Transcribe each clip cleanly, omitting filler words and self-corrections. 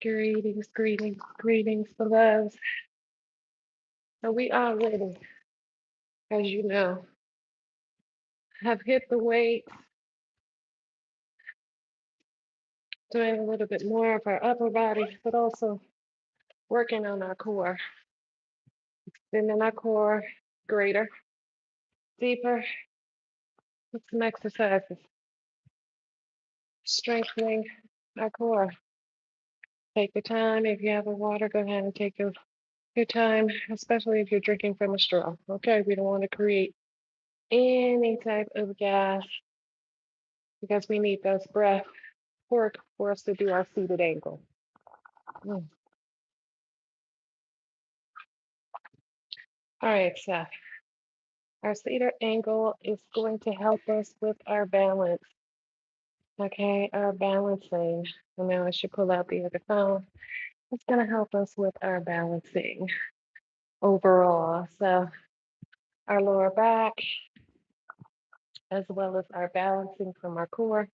Greetings, greetings, greetings, beloveds. So we already, as you know, have hit the weight, doing a little bit more of our upper body, but also working on our core. Bending our core greater, deeper, with some exercises, strengthening our core. Take your time. If you have a water, go ahead and take your time, especially if you're drinking from a straw. Okay, we don't want to create any type of gas because we need those breath work for us to do our seated angle. Mm. All right, so our seated angle is going to help us with our balance. Okay, our balancing. And now I should pull out the other phone. It's going to help us with our balancing overall. So our lower back, as well as our balancing from our core.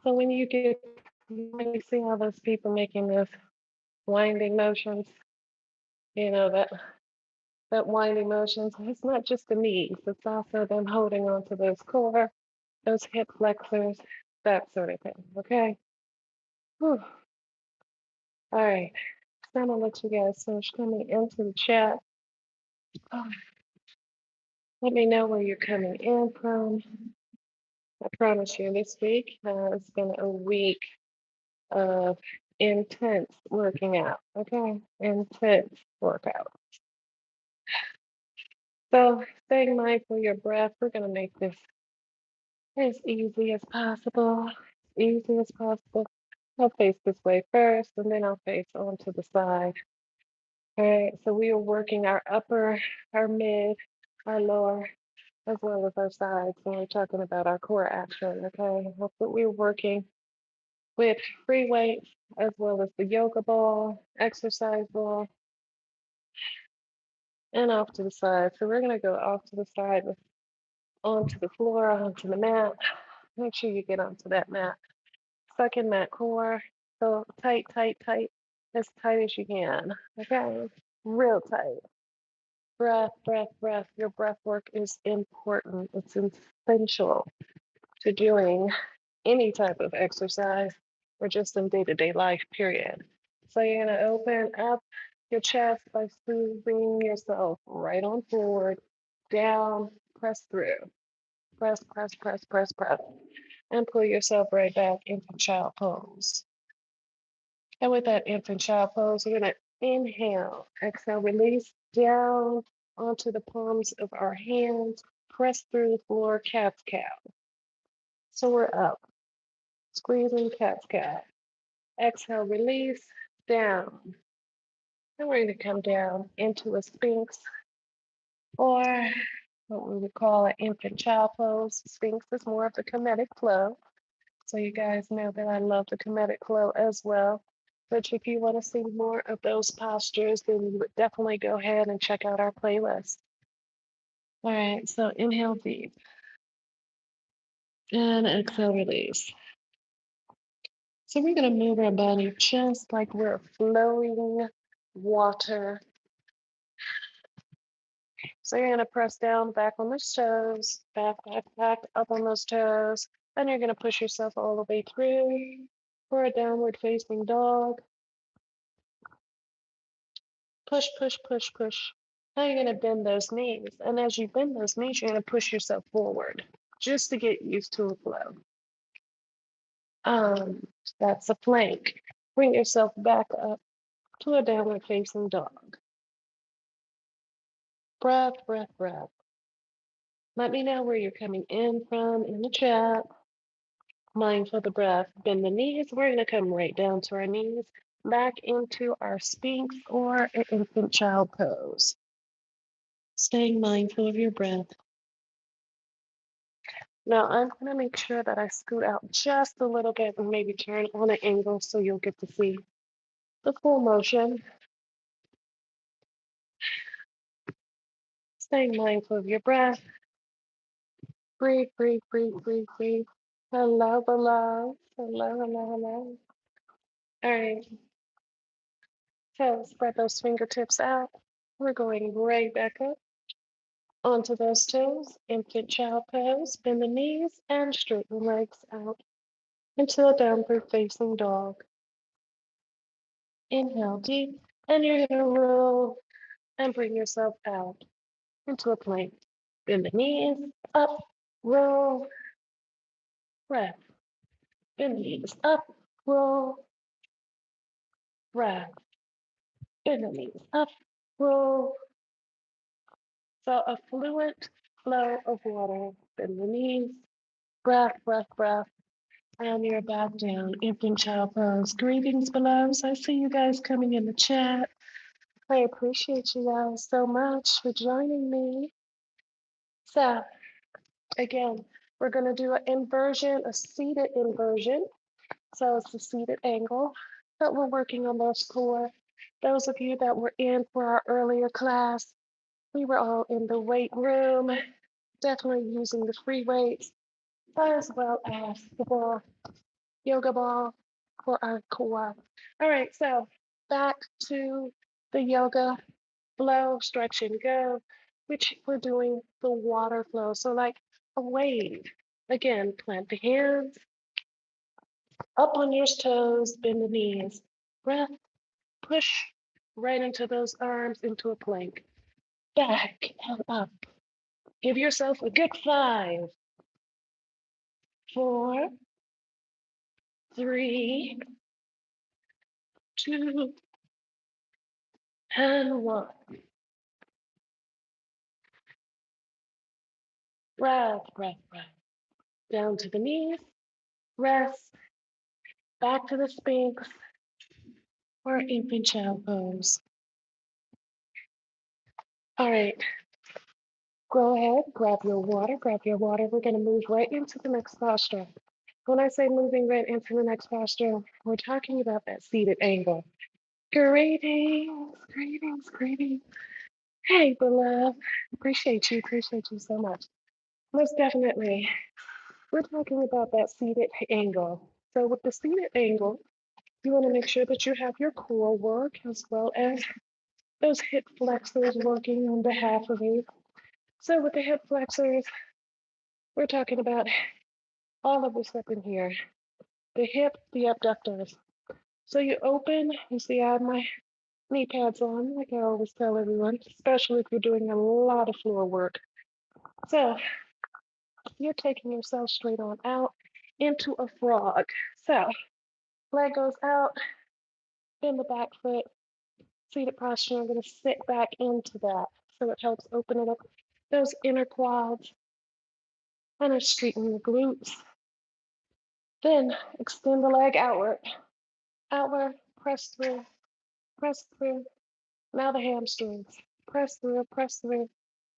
So when you see all those people making those winding motions, you know, that winding motions, it's not just the knees, it's also them holding on to those core, those hip flexors, that sort of thing. Okay. Whew. All right. So I'm gonna let you guys finish coming into the chat. Oh, let me know where you're coming in from. I promise you, this week has been a week of intense working out. Okay, intense workout. So staying mindful of your breath. We're gonna make this as easy as possible. Easy as possible. I'll face this way first, and then I'll face onto the side. All right, so we are working our upper, our mid, our lower, as well as our sides when we're talking about our core action. Okay, that's what we're working with free weights as well as the yoga ball, exercise ball, and off to the side. So we're going to go off to the side, onto the floor, onto the mat. Make sure you get onto that mat. Suck in that core. So tight, tight, tight, as tight as you can. Okay, real tight. Breath, breath, breath. Your breath work is important. It's essential to doing any type of exercise or just in day-to-day life, period. So you're going to open up your chest by squeezing yourself right on forward, down, press through. Press, press, press, press, press. And pull yourself right back into child pose. And with that infant child pose, we're going to inhale, exhale, release down onto the palms of our hands, press through the floor, cat's cow. So we're up, squeezing cat's cow. Exhale, release, down. And we're going to come down into a sphinx or what we would call an infant child pose. Sphinx is more of the comedic flow. So you guys know that I love the comedic flow as well. But if you want to see more of those postures, then you would definitely go ahead and check out our playlist. All right, so inhale deep and exhale, release. So we're going to move our body just like we're flowing water. So you're going to press down back on those toes, back, back, back, up on those toes. And you're going to push yourself all the way through for a downward facing dog. Push, push, push, push. Now you're going to bend those knees. And as you bend those knees, you're going to push yourself forward just to get used to a flow. That's a plank. Bring yourself back up to a downward facing dog. Breath, breath, breath. Let me know where you're coming in from in the chat. Mindful of the breath. Bend the knees. We're going to come right down to our knees, back into our sphinx or an infant child pose. Staying mindful of your breath. Now I'm going to make sure that I scoot out just a little bit and maybe turn on an angle so you'll get to see the full motion. Staying mindful of your breath. Breathe, breathe, breathe, breathe, breathe. Hello, beloved. Hello, hello, hello. All right. So spread those fingertips out. We're going right back up onto those toes. Infant child pose. Bend the knees and straighten legs out into a downward facing dog. Inhale deep, and you're going to roll and bring yourself out into a plank. Bend the knees, up, roll, breath. Bend the knees, up, roll, breath. Bend the knees, up, roll. So a fluent flow of water. Bend the knees, breath, breath, breath. And you're back down, infant child pose. Greetings, beloveds. I see you guys coming in the chat. I appreciate you guys so much for joining me. So again, we're going to do an inversion, a seated inversion. So it's the seated angle, but we're working on those core. Those of you that were in for our earlier class, we were all in the weight room, definitely using the free weights, as well as the ball, yoga ball for our core. All right, so back to the yoga flow, stretch and go, which we're doing the water flow. So like a wave. Again, plant the hands, up on your toes, bend the knees. Breath, push right into those arms into a plank. Back and up. Give yourself a good 5, 4, 3, 2, and 1. Breath, breath, breath. Down to the knees. Rest. Back to the Sphinx or infant child pose. All right. Go ahead, grab your water, grab your water. We're going to move right into the next posture. When I say moving right into the next posture, we're talking about that seated angle. Greetings, greetings, greetings. Hey, beloved. Appreciate you so much. Most definitely. We're talking about that seated angle. So with the seated angle, you want to make sure that you have your core work as well as those hip flexors working on behalf of you. So with the hip flexors, we're talking about all of this up in here. The hip, the abductors. So you open, you see I have my knee pads on, like I always tell everyone, especially if you're doing a lot of floor work. So you're taking yourself straight on out into a frog. So leg goes out, bend the back foot, seated posture. I'm going to sit back into that. So it helps open it up, those inner quads, and I straighten the glutes. Then extend the leg outward, outward, press through, press through. Now the hamstrings, press through, press through.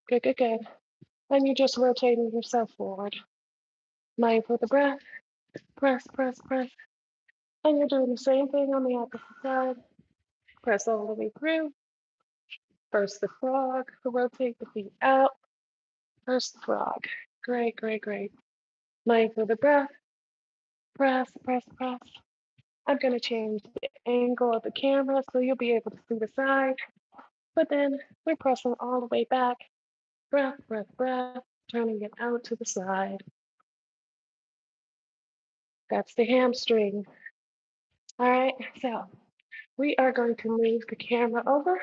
Good, good, good. And you're just rotating yourself forward. Mindful of the breath, press, press, press. And you're doing the same thing on the opposite side. Press all the way through. First the frog, rotate the feet out. First the frog. Great, great, great. Mindful of the breath, press, press, press. I'm going to change the angle of the camera so you'll be able to see the side. But then we're pressing all the way back. Breath, breath, breath, turning it out to the side. That's the hamstring. All right, so we are going to move the camera over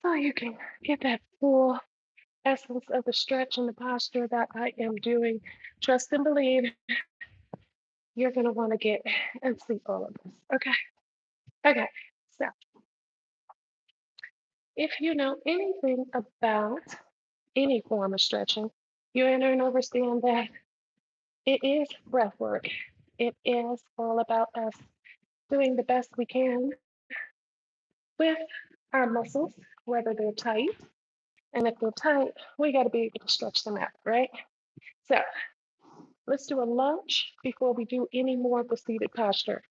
so you can get that full essence of the stretch and the posture that I am doing. Trust and believe you're going to want to get and see all of this. Okay. Okay. So if you know anything about any form of stretching, you enter and understand that it is breath work. It is all about us doing the best we can with our muscles, whether they're tight. And if they're tight, we got to be able to stretch them out, right? So let's do a lunge before we do any more of the seated posture.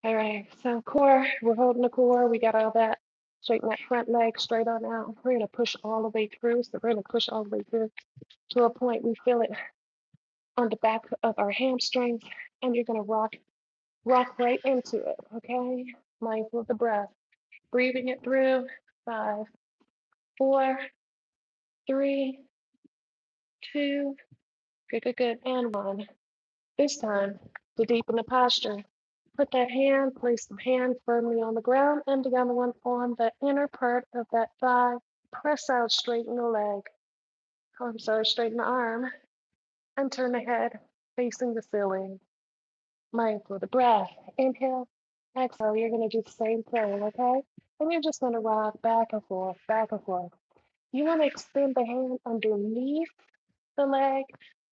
All right, so core, we're holding the core. We got all that. Straighten that front leg straight on out. We're going to push all the way through. So we're going to push all the way through to a point we feel it on the back of our hamstrings. And you're going to rock right into it, okay? Mindful of the breath. Breathing it through. 5, 4, 3, 2, good, good, good, and 1. This time, to deepen the posture, put that hand, place the hand firmly on the ground and the other one on the inner part of that thigh. Press out, straighten the leg. Oh, I'm sorry, straighten the arm and turn the head facing the ceiling. Mindful of the breath. Inhale, exhale. You're going to do the same thing, okay? And you're just going to rock back and forth, back and forth. You want to extend the hand underneath the leg.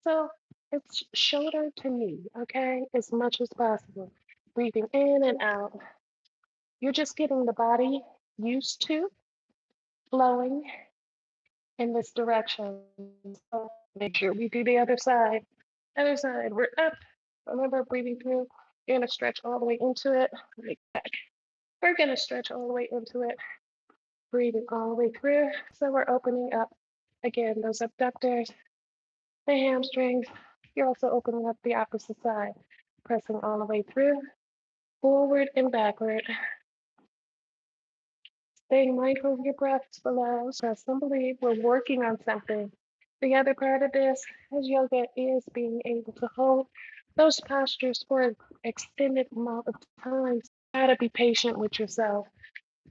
So it's shoulder to knee, okay? As much as possible. Breathing in and out. You're just getting the body used to flowing in this direction. So make sure we do the other side. Other side, we're up. Remember, breathing through. You're gonna stretch all the way into it. Like back. We're gonna stretch all the way into it. Breathing all the way through. So we're opening up again those abductors, the hamstrings. You're also opening up the opposite side, pressing all the way through, forward and backward. Staying mindful of your breaths below. Trust and believe we're working on something. The other part of this as yoga is being able to hold those postures for an extended amount of time. You gotta be patient with yourself.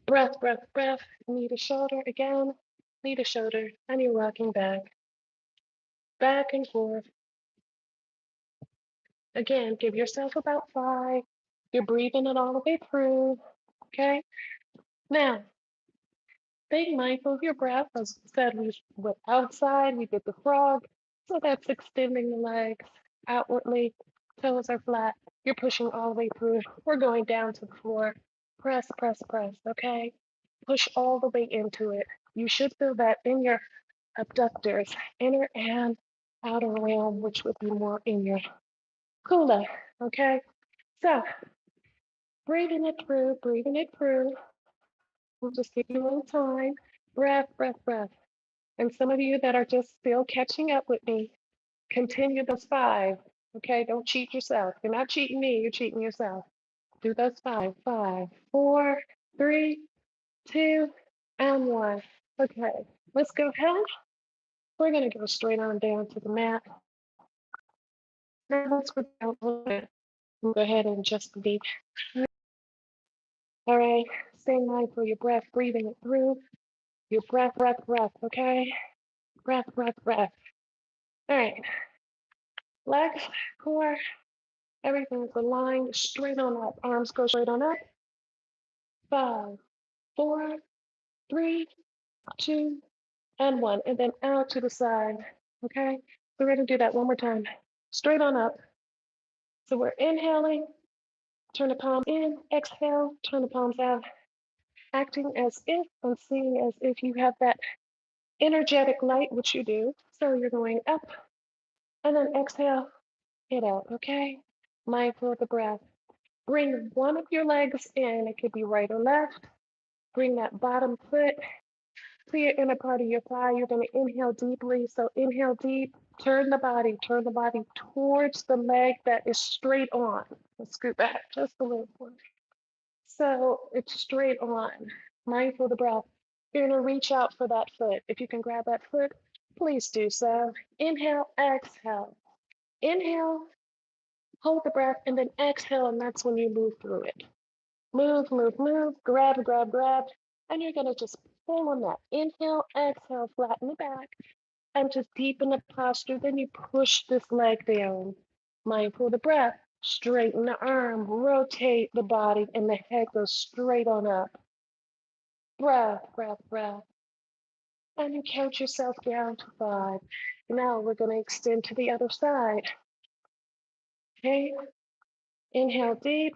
Breath, breath, breath. Knee to shoulder again. Knee to shoulder, and you're rocking back and forth. Again, give yourself about 5. You're breathing it all the way through. Okay. Now, being mindful of your breath. As I said, we went outside, we did the frog. So that's extending the legs outwardly. Toes are flat. You're pushing all the way through. We're going down to the floor. Press, press, press. Okay. Push all the way into it. You should feel that in your abductors, inner and outer realm, which would be more in your cooler. Okay. So breathing it through, breathing it through. We'll just give you a little time. Breath, breath, breath. And some of you that are just still catching up with me, continue those 5. Okay, don't cheat yourself. You're not cheating me, you're cheating yourself. Do those 5. 5, 4, 3, 2, and 1. Okay, let's go ahead. We're going to go straight on down to the mat. Now let's go down a little bit. We'll go ahead and just be. All right, stay mindful of your breath, breathing it through. Your breath, breath, breath, okay? Breath, breath, breath. All right, legs, core, everything's aligned straight on up. Arms go straight on up. 5, 4, 3, 2, and 1. And then out to the side. Okay? We're going to do that one more time. Straight on up. So we're inhaling, turn the palms in, exhale, turn the palms out. Acting as if and seeing as if you have that energetic light, which you do. So you're going up and then exhale, it out. Okay? Mindful of the breath. Bring one of your legs in. It could be right or left. Bring that bottom foot to your inner part of your thigh. You're going to inhale deeply. So inhale deep. Turn the body towards the leg that is straight on. Let's scoot back just a little more. So it's straight on. Mindful of the breath. You're going to reach out for that foot. If you can grab that foot, please do so. Inhale, exhale. Inhale, hold the breath, and then exhale, and that's when you move through it. Move, move, move, grab, grab, grab. And you're going to just pull on that. Inhale, exhale, flatten the back, and just deepen the posture. Then you push this leg down. Mindful of the breath. Straighten the arm, rotate the body, and the head goes straight on up. Breath, breath, breath. And you count yourself down to 5. Now we're going to extend to the other side. Okay. Inhale deep.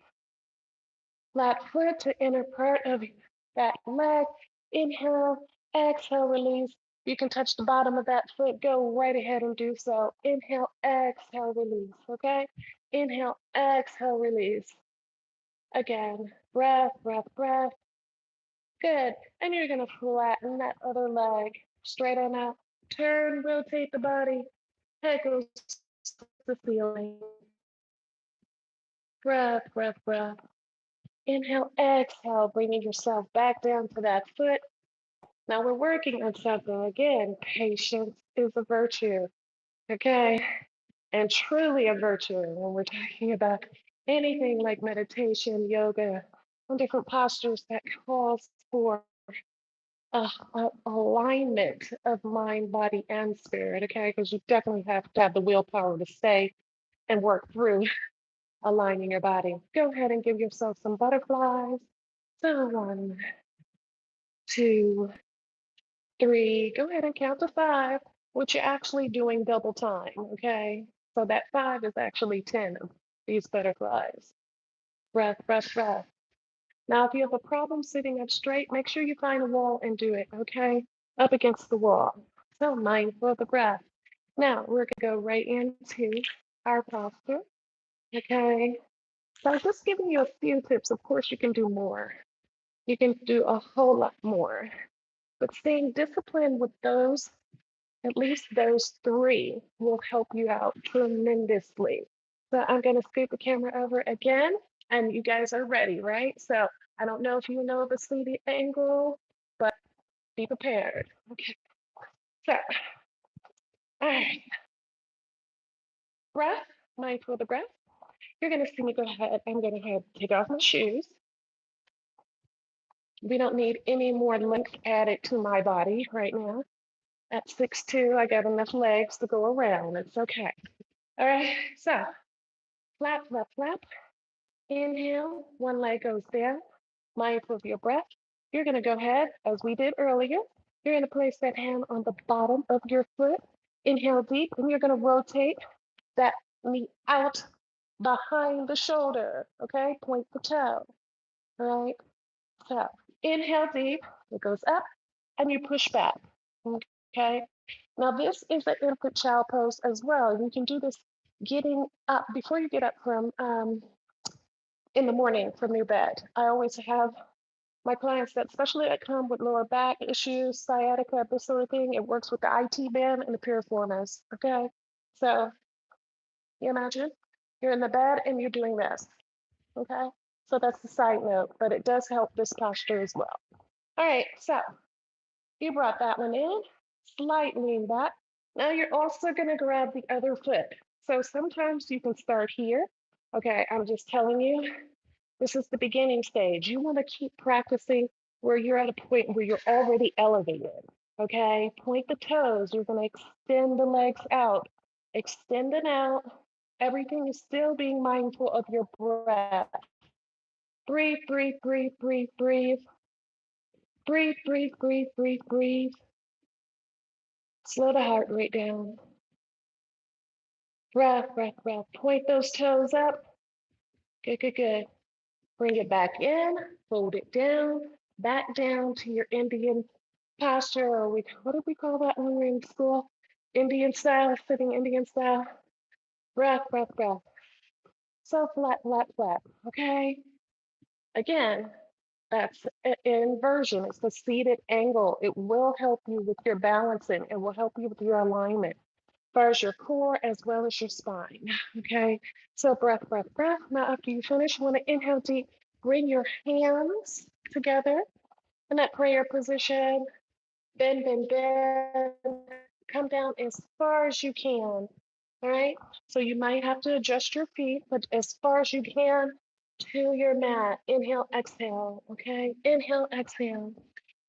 Flat foot to inner part of that leg. Inhale, exhale, release. You can touch the bottom of that foot. Go right ahead and do so. Inhale, exhale, release. Okay? Inhale, exhale, release. Again, breath, breath, breath. Good. And you're going to flatten that other leg straight on out. Turn, rotate the body. Head goes to the ceiling. Breath, breath, breath. Inhale, exhale, bringing yourself back down to that foot. Now we're working on something again. Patience is a virtue, okay? And truly a virtue when we're talking about anything like meditation, yoga, and different postures that calls for a alignment of mind, body, and spirit, okay? Because you definitely have to have the willpower to stay and work through aligning your body. Go ahead and give yourself some butterflies. So 1, 2, 3. Go ahead and count to 5, which you're actually doing double time, okay? So that 5 is actually 10 of these butterflies. Breath, breath, breath. Now, if you have a problem sitting up straight, make sure you find a wall and do it, okay? Up against the wall. So mindful of the breath. Now, we're going to go right into our posture, okay? So I'm just giving you a few tips. Of course, you can do more. You can do a whole lot more. But staying disciplined with those, at least those 3, will help you out tremendously. So I'm going to scoot the camera over again, and you guys are ready, right? So I don't know if you know the seated angle, but be prepared. Okay. So, all right. Breath, mindful of the breath. You're going to see me go ahead. I'm going to take off my shoes. We don't need any more length added to my body right now. At 6'2", I got enough legs to go around. It's okay. All right. So, flap, flap, flap. Inhale, one leg goes down. Mindful of your breath. You're going to go ahead, as we did earlier. You're going to place that hand on the bottom of your foot. Inhale deep, and you're going to rotate that knee out behind the shoulder. Okay, point the toe. All right. So inhale deep, it goes up, and you push back. Okay. Now this is an infant child pose as well. You can do this getting up before you get up from in the morning from your bed. I always have my clients that, especially that come with lower back issues, sciatica, this sort of thing, it works with the IT band and the piriformis. Okay. So you imagine you're in the bed and you're doing this. Okay. So that's the side note, but it does help this posture as well. All right. So you brought that one in, slight lean back. Now you're also going to grab the other foot. So sometimes you can start here. Okay. I'm just telling you, this is the beginning stage. You want to keep practicing where you're at a point where you're already elevated. Okay, point the toes. You're going to extend the legs out, extend it out. Everything is still being mindful of your breath. Breathe, breathe, breathe, breathe, breathe. Breathe, breathe, breathe, breathe, breathe. Slow the heart rate down. Breath, breath, breath. Point those toes up. Good, good, good. Bring it back in, fold it down, back down to your Indian posture, or what did we call that when we were in school? Indian style, sitting Indian style. Breath, breath, breath. So flat, flat, flat. Okay. Again, that's an inversion. It's the seated angle. It will help you with your balancing. It will help you with your alignment, as far as your core as well as your spine. Okay. So breath, breath, breath. Now, after you finish, you want to inhale deep. Bring your hands together in that prayer position. Bend, bend, bend. Come down as far as you can. All right. So you might have to adjust your feet, but as far as you can to your mat. Inhale, exhale. Okay. Inhale, exhale.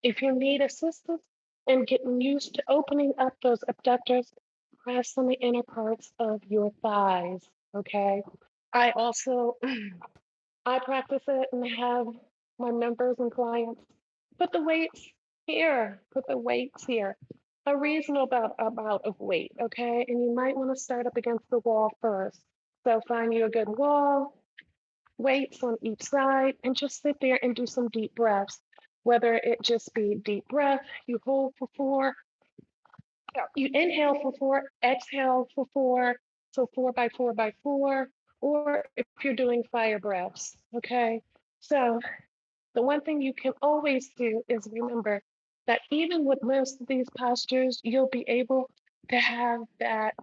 If you need assistance in getting used to opening up those abductors, press on the inner parts of your thighs. Okay. I also I practice it and have my members and clients put the weights here, put the weights here. A reasonable amount of weight, okay? And you might want to start up against the wall first. So find you a good wall, weights on each side, and just sit there and do some deep breaths. Whether it just be deep breath, you hold for 4, you inhale for 4, exhale for 4, so 4 by 4 by 4, or if you're doing fire breaths, okay? So the one thing you can always do is remember that even with most of these postures, you'll be able to have that,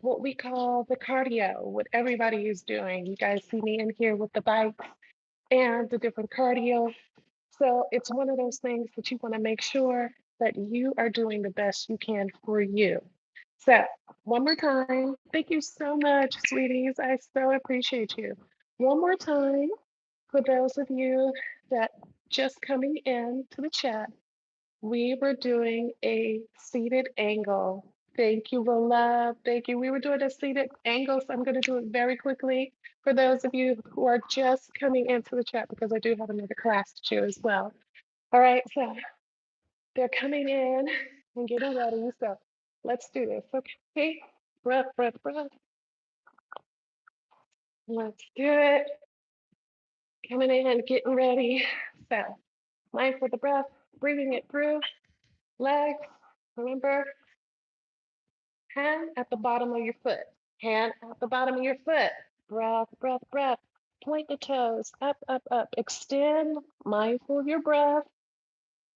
what we call the cardio, what everybody is doing. You guys see me in here with the bikes. and the different cardio. So it's one of those things that you want to make sure that you are doing the best you can for you. So one more time, thank you so much, sweeties. I so appreciate you. One more time for those of you that just coming in to the chat, we were doing a seated angle. Thank you, Lola. Thank you. We were doing a seated angle, so I'm going to do it very quickly for those of you who are just coming into the chat because I do have another class to do as well. All right, so they're coming in and getting ready. So let's do this. Okay, breath, breath, breath. Let's do it. Coming in, getting ready. So mindful of the breath, breathing it through. Legs, remember, hand at the bottom of your foot. Hand at the bottom of your foot. Breath, breath, breath. Point the toes up, up, up. Extend, mindful of your breath.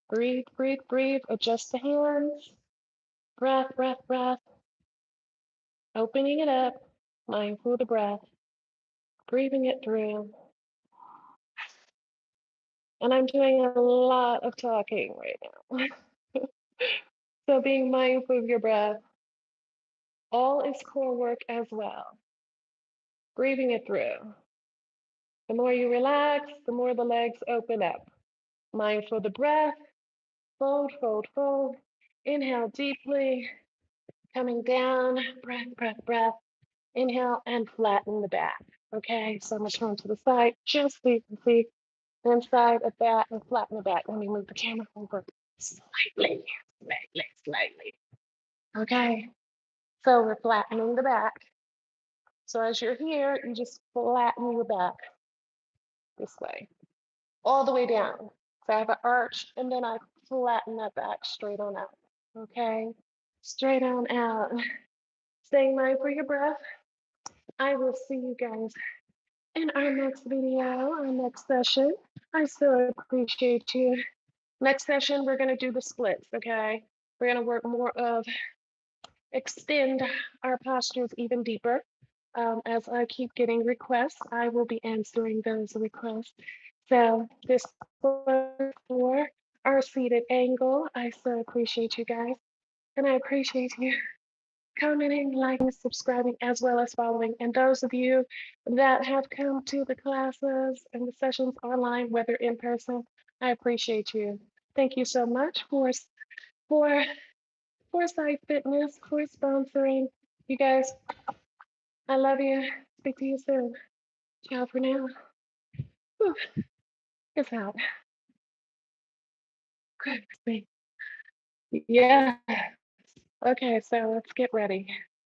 Breathe, breathe, breathe. Adjust the hands. Breath, breath, breath. Opening it up, mindful of the breath. Breathing it through. And I'm doing a lot of talking right now. So being mindful of your breath. All is core work as well. Breathing it through. The more you relax, the more the legs open up. Mindful of the breath. Fold, fold, fold. Inhale deeply. Coming down. Breath, breath, breath. Inhale and flatten the back. Okay, so I'm going to turn to the side just so you can see inside of that and flatten the back. Let me move the camera over slightly, slightly, slightly. Okay, so we're flattening the back. So as you're here, you just flatten your back this way, all the way down. So I have an arch and then I flatten that back straight on out. Okay, straight on out. Staying mindful of your breath. I will see you guys in our next video, our next session. I so appreciate you. Next session, we're going to do the splits, okay? We're going to work more of extend our postures even deeper. As I keep getting requests, I will be answering those requests. So this was for our seated angle. I so appreciate you guys. And I appreciate you commenting, liking, subscribing, as well as following. And those of you that have come to the classes and the sessions online, whether in person, I appreciate you. Thank you so much for Foresight Fitness for sponsoring. You guys, I love you. Speak to you soon. Ciao for now. Whew, it's out. Goodness me. Yeah. Okay, so let's get ready.